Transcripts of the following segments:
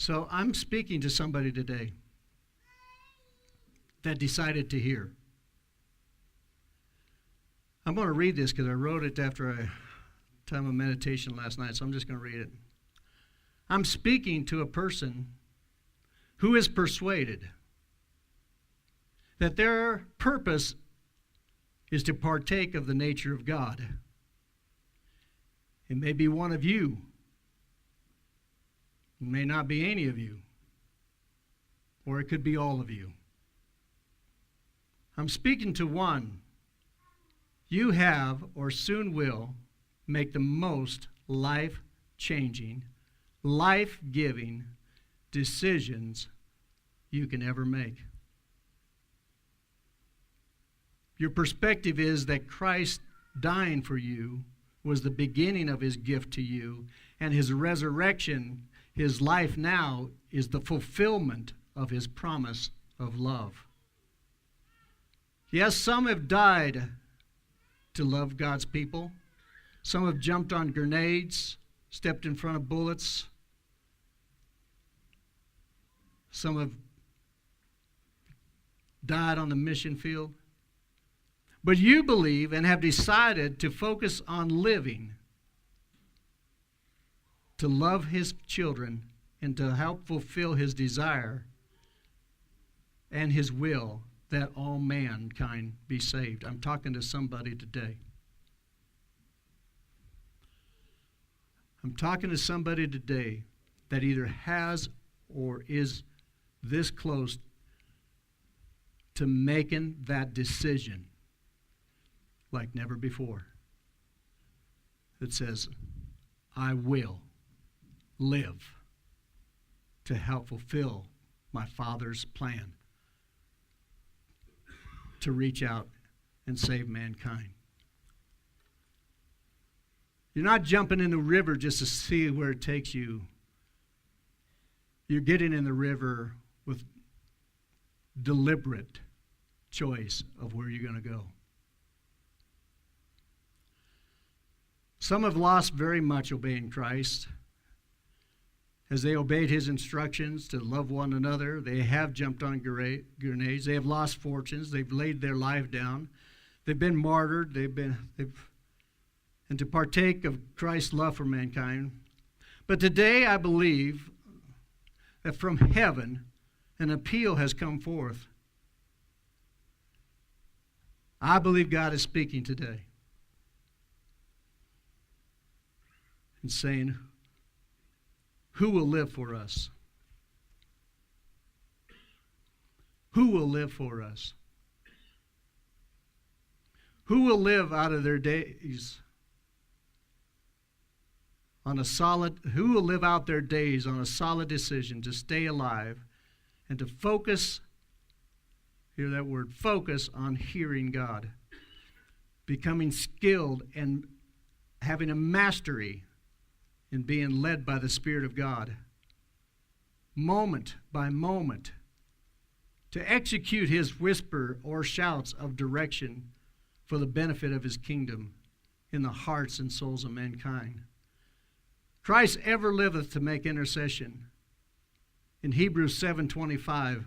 So I'm speaking to somebody today that decided to hear. I'm going to read this because I wrote it after a time of meditation last night, so I'm just going to read it. I'm speaking to a person who is persuaded that their purpose is to partake of the nature of God. It may be one of you. It may not be any of you. Or it could be all of you. I'm speaking to one. You have, or soon will, make the most life-changing, life-giving decisions you can ever make. Your perspective is that Christ dying for you was the beginning of his gift to you, and his resurrection, his life now, is the fulfillment of his promise of love. Yes, some have died to love God's people. Some have jumped on grenades, stepped in front of bullets. Some have died on the mission field. But you believe and have decided to focus on living, to love his children, and to help fulfill his desire and his will that all mankind be saved. I'm talking to somebody today. I'm talking to somebody today that either has or is this close to making that decision like never before. That says, I will live to help fulfill my Father's plan to reach out and save mankind. You're not jumping in the river just to see where it takes you. You're getting in the river with deliberate choice of where you're going to go. Some have lost very much obeying Christ. As they obeyed his instructions to love one another, they have jumped on grenades. They have lost fortunes. They've laid their life down. They've been martyred. And to partake of Christ's love for mankind. But today I believe that from heaven an appeal has come forth. I believe God is speaking today and saying, who will live for us? Who will live for us? Who will live out of their days on a solid, who will live out their days on a solid decision to stay alive and to focus, hear that word, focus on hearing God, becoming skilled and having a mastery in being led by the Spirit of God, moment by moment, to execute his whisper or shouts of direction for the benefit of his kingdom in the hearts and souls of mankind. Christ ever liveth to make intercession. In Hebrews 7:25,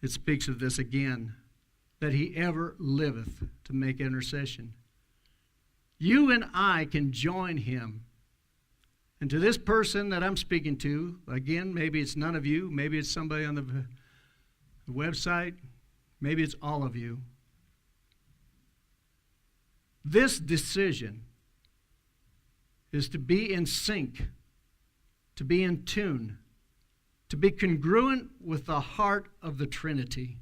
it speaks of this again, that he ever liveth to make intercession. You and I can join him. And to this person that I'm speaking to, again, maybe it's none of you, maybe it's somebody on the website, maybe it's all of you. This decision is to be in sync, to be in tune, to be congruent with the heart of the Trinity.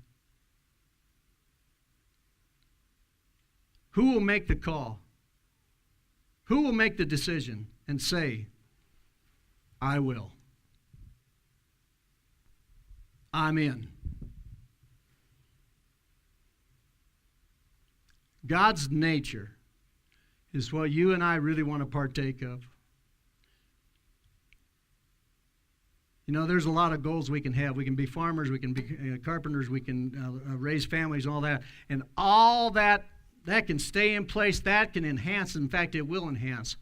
Who will make the call? Who will make the decision and say, I will. I'm in. God's nature is what you and I really want to partake of. You know, there's a lot of goals we can have. We can be farmers, we can be carpenters, we can raise families, all that. And all that can stay in place, that can enhance. In fact, it will enhance.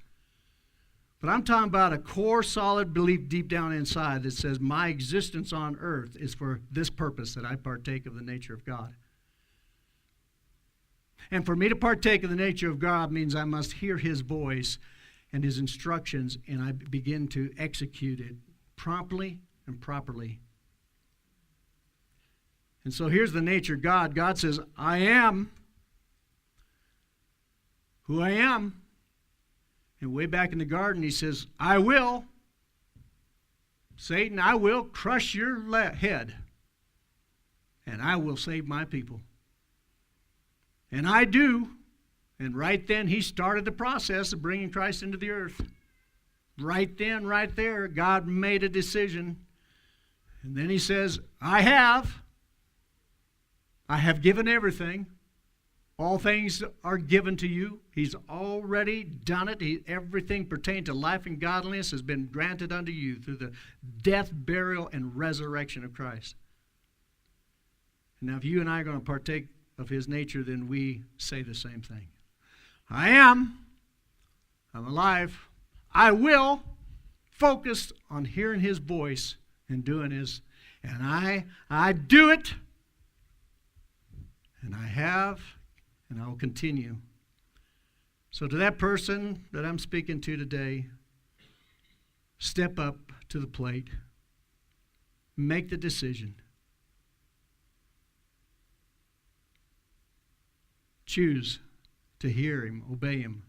But I'm talking about a core solid belief deep down inside that says my existence on earth is for this purpose, that I partake of the nature of God. And for me to partake of the nature of God means I must hear his voice and his instructions, and I begin to execute it promptly and properly. And so here's the nature of God. God says, I am who I am. And way back in the garden, he says, I will, Satan, I will crush your head, and I will save my people. And I do. And right then, he started the process of bringing Christ into the earth. Right then, right there, God made a decision. And then he says, I have given everything. All things are given to you. He's already done it. Everything pertaining to life and godliness has been granted unto you through the death, burial, and resurrection of Christ. And now if you and I are going to partake of his nature, then we say the same thing. I'm alive. I will, focused on hearing his voice and doing his, and I do it, and I have, and I will continue. So to that person that I'm speaking to today, step up to the plate. Make the decision. Choose to hear him, obey him,